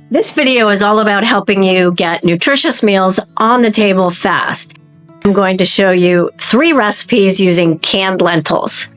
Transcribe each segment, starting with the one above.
This video is all about helping you get nutritious meals on the table fast. I'm going to show you 3 recipes using canned lentils.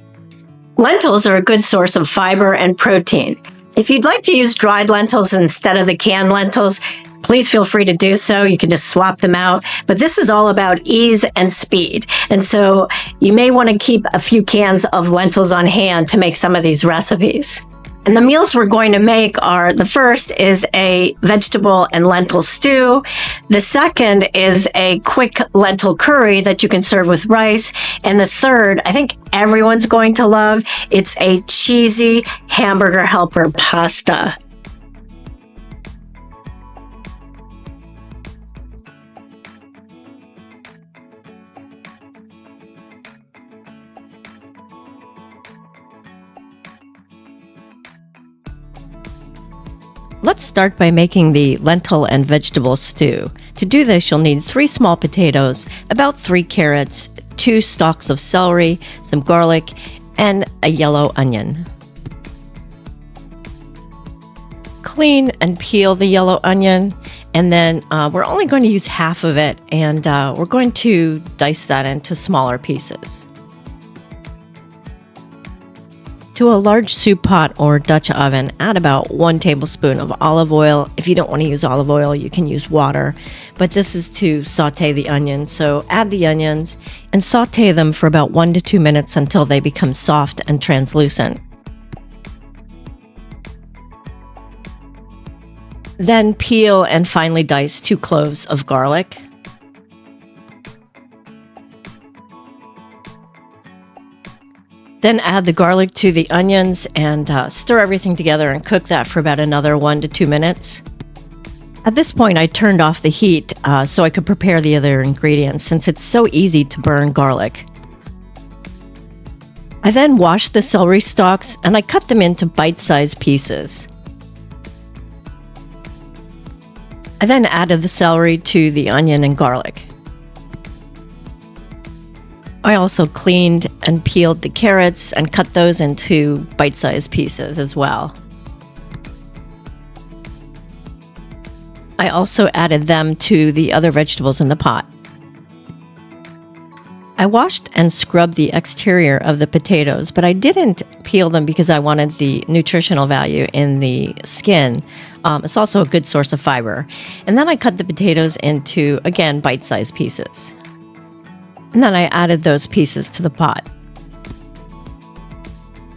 Lentils are a good source of fiber and protein. If you'd like to use dried lentils instead of the canned lentils, please feel free to do so. You can just swap them out. But this is all about ease and speed. And so you may want to keep a few cans of lentils on hand to make some of these recipes. And the meals we're going to make are, the first is a vegetable and lentil stew. The second is a quick lentil curry that you can serve with rice. And the third, I think everyone's going to love, it's a cheesy hamburger helper pasta. Let's start by making the lentil and vegetable stew. To do this, you'll need 3 small potatoes, about 3 carrots, 2 stalks of celery, some garlic, and a yellow onion. Clean and peel the yellow onion, and then we're only going to use half of it, and we're going to dice that into smaller pieces. To a large soup pot or Dutch oven, add about 1 tablespoon of olive oil. If you don't want to use olive oil, you can use water, but this is to saute the onions. So add the onions and saute them for about 1 to 2 minutes until they become soft and translucent. Then peel and finely dice 2 cloves of garlic. Then add the garlic to the onions and stir everything together and cook that for about another 1 to 2 minutes. At this point, I turned off the heat so I could prepare the other ingredients, since it's so easy to burn garlic. I then washed the celery stalks and I cut them into bite-sized pieces. I then added the celery to the onion and garlic. I also cleaned and peeled the carrots and cut those into bite-sized pieces as well. I also added them to the other vegetables in the pot. I washed and scrubbed the exterior of the potatoes, but I didn't peel them because I wanted the nutritional value in the skin. It's also a good source of fiber. And then I cut the potatoes into, again, bite-sized pieces. And then I added those pieces to the pot.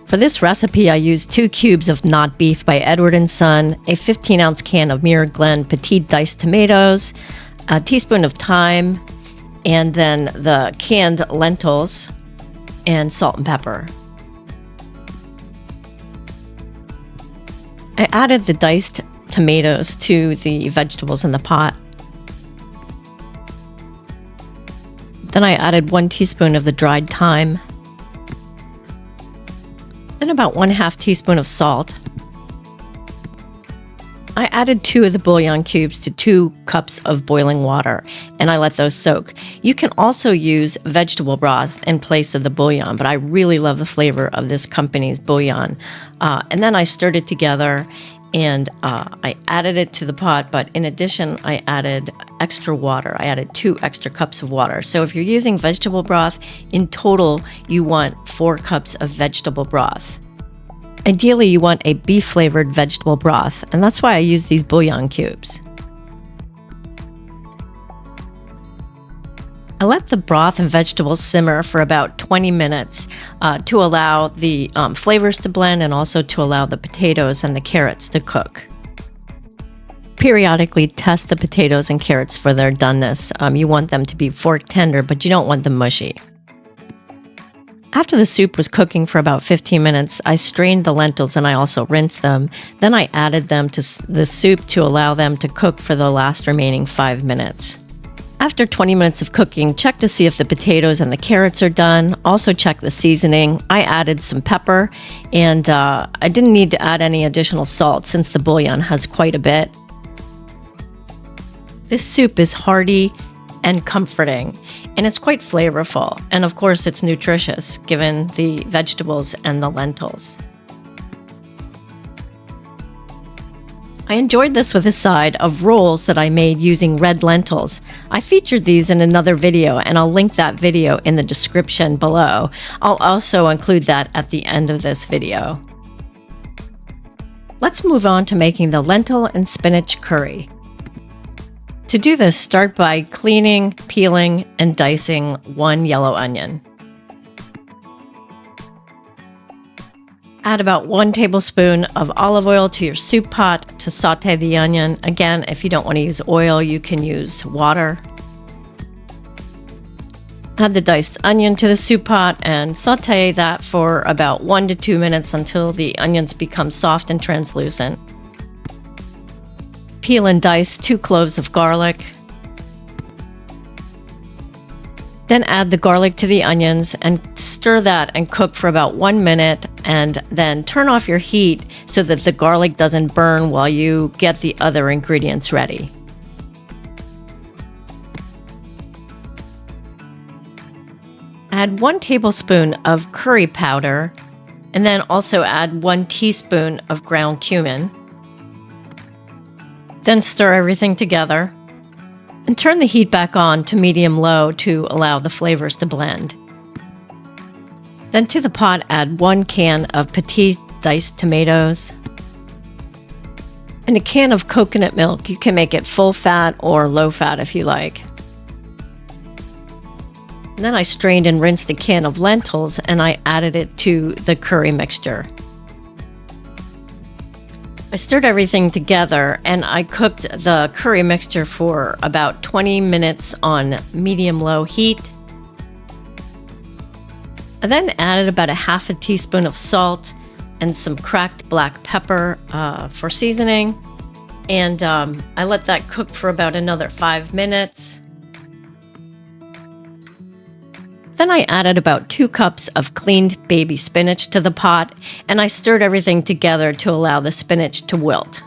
For this recipe, I used 2 cubes of Not Beef by Edward & Son, a 15-ounce can of Muir Glen Petite diced tomatoes, a teaspoon of thyme, and then the canned lentils, and salt and pepper. I added the diced tomatoes to the vegetables in the pot. Then I added 1 teaspoon of the dried thyme. Then about 1/2 teaspoon of salt. I added 2 of the bouillon cubes to 2 cups of boiling water, and I let those soak. You can also use vegetable broth in place of the bouillon, but I really love the flavor of this company's bouillon. And then I stirred it together, and I added it to the pot, but in addition, I added extra water. I added 2 extra cups of water. So if you're using vegetable broth, in total, you want 4 cups of vegetable broth. Ideally, you want a beef-flavored vegetable broth, and that's why I use these bouillon cubes. I let the broth and vegetables simmer for about 20 minutes to allow the flavors to blend and also to allow the potatoes and the carrots to cook. Periodically test the potatoes and carrots for their doneness. You want them to be fork tender, but you don't want them mushy. After the soup was cooking for about 15 minutes, I strained the lentils and I also rinsed them. Then I added them to the soup to allow them to cook for the last remaining 5 minutes. After 20 minutes of cooking, check to see if the potatoes and the carrots are done. Also check the seasoning. I added some pepper, and I didn't need to add any additional salt since the bouillon has quite a bit. This soup is hearty and comforting, and it's quite flavorful. And of course, it's nutritious given the vegetables and the lentils. I enjoyed this with a side of rolls that I made using red lentils. I featured these in another video, and I'll link that video in the description below. I'll also include that at the end of this video. Let's move on to making the lentil and spinach curry. To do this, start by cleaning, peeling, and dicing 1 yellow onion. Add about 1 tablespoon of olive oil to your soup pot to saute the onion. Again, if you don't want to use oil, you can use water. Add the diced onion to the soup pot and saute that for about 1 to 2 minutes until the onions become soft and translucent. Peel and dice 2 cloves of garlic. Then add the garlic to the onions and stir that and cook for about 1 minute, and then turn off your heat so that the garlic doesn't burn while you get the other ingredients ready. Add 1 tablespoon of curry powder, and then also add 1 teaspoon of ground cumin. Then stir everything together. And turn the heat back on to medium-low to allow the flavors to blend. Then to the pot, add 1 can of petite diced tomatoes and a can of coconut milk. You can make it full fat or low fat if you like. And then I strained and rinsed a can of lentils, and I added it to the curry mixture. I stirred everything together, and I cooked the curry mixture for about 20 minutes on medium-low heat. I then added about a half a teaspoon of salt and some cracked black pepper for seasoning. And I let that cook for about another 5 minutes. Then I added about 2 cups of cleaned baby spinach to the pot, and I stirred everything together to allow the spinach to wilt.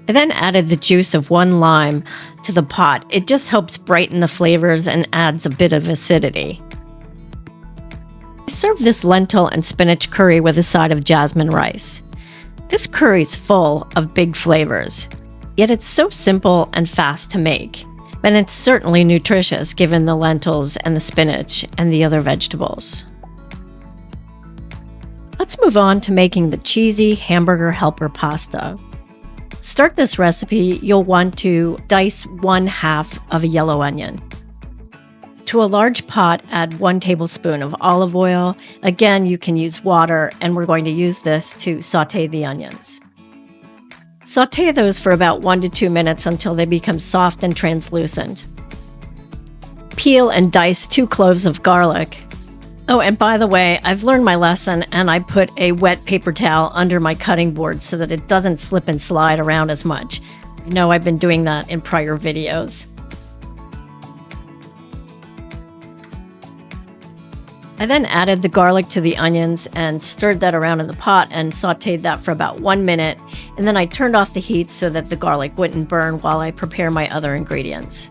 I then added the juice of 1 lime to the pot. It just helps brighten the flavors and adds a bit of acidity. I served this lentil and spinach curry with a side of jasmine rice. This curry is full of big flavors, yet it's so simple and fast to make. And it's certainly nutritious given the lentils and the spinach and the other vegetables. Let's move on to making the cheesy hamburger helper pasta. To start this recipe, you'll want to dice 1/2 of a yellow onion. To a large pot, add 1 tablespoon of olive oil. Again, you can use water, and we're going to use this to saute the onions. Saute those for about 1 to 2 minutes until they become soft and translucent. Peel and dice 2 cloves of garlic. Oh, and by the way, I've learned my lesson, and I put a wet paper towel under my cutting board so that it doesn't slip and slide around as much. I know I've been doing that in prior videos. I then added the garlic to the onions and stirred that around in the pot and sauteed that for about 1 minute, and then I turned off the heat so that the garlic wouldn't burn while I prepare my other ingredients.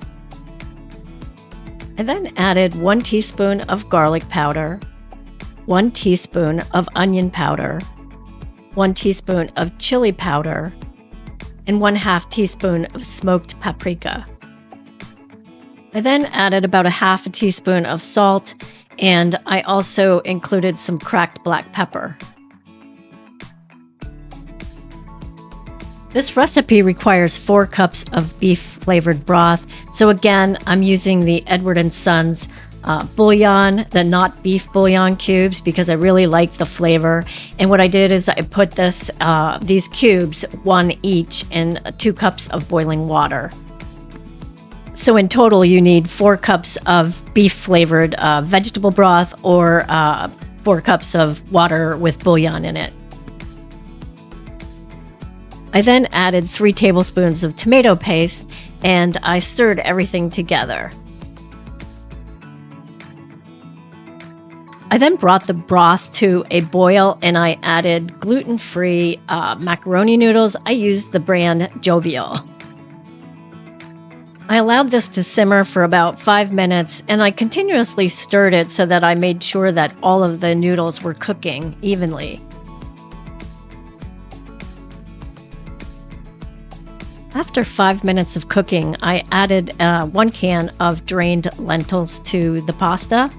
I then added 1 teaspoon of garlic powder, 1 teaspoon of onion powder, 1 teaspoon of chili powder, and 1/2 teaspoon of smoked paprika. I then added about a 1/2 teaspoon of salt, and I also included some cracked black pepper. This recipe requires 4 cups of beef-flavored broth. So again, I'm using the Edward & Sons bouillon, the not beef bouillon cubes, because I really like the flavor. And what I did is I put these cubes, 1 each, in 2 cups of boiling water. So in total, you need 4 cups of beef-flavored vegetable broth, or 4 cups of water with bouillon in it. I then added 3 tablespoons of tomato paste, and I stirred everything together. I then brought the broth to a boil, and I added gluten-free macaroni noodles. I used the brand Jovial. I allowed this to simmer for about 5 minutes, and I continuously stirred it so that I made sure that all of the noodles were cooking evenly. After 5 minutes of cooking, I added 1 can of drained lentils to the pasta.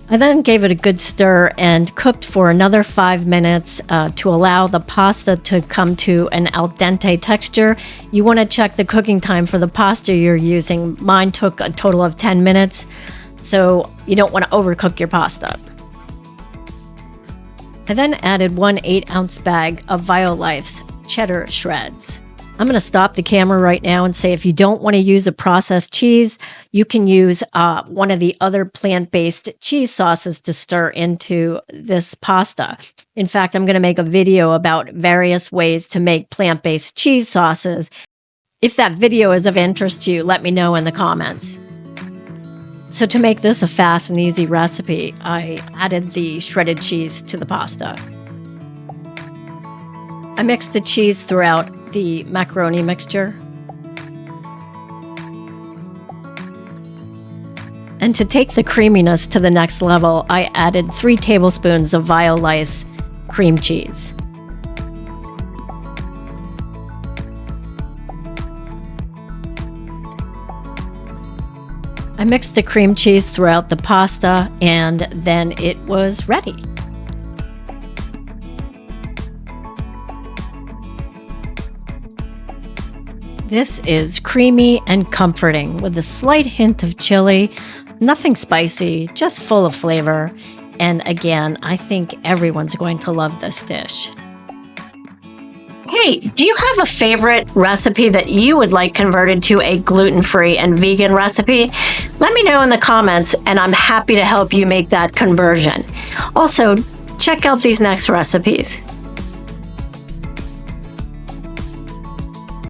I then gave it a good stir and cooked for another 5 minutes to allow the pasta to come to an al dente texture. You want to check the cooking time for the pasta you're using. Mine took a total of 10 minutes, so you don't want to overcook your pasta. I then added 1 8-ounce bag of Violife's cheddar shreds. I'm going to stop the camera right now and say if you don't want to use a processed cheese, you can use one of the other plant-based cheese sauces to stir into this pasta. In fact, I'm going to make a video about various ways to make plant-based cheese sauces. If that video is of interest to you, let me know in the comments. So to make this a fast and easy recipe, I added the shredded cheese to the pasta. I mixed the cheese throughout the macaroni mixture. And to take the creaminess to the next level, I added 3 tablespoons of Violife's cream cheese. I mixed the cream cheese throughout the pasta, and then it was ready. This is creamy and comforting with a slight hint of chili, nothing spicy, just full of flavor. And again, I think everyone's going to love this dish. Hey, do you have a favorite recipe that you would like converted to a gluten-free and vegan recipe? Let me know in the comments, and I'm happy to help you make that conversion. Also, check out these next recipes.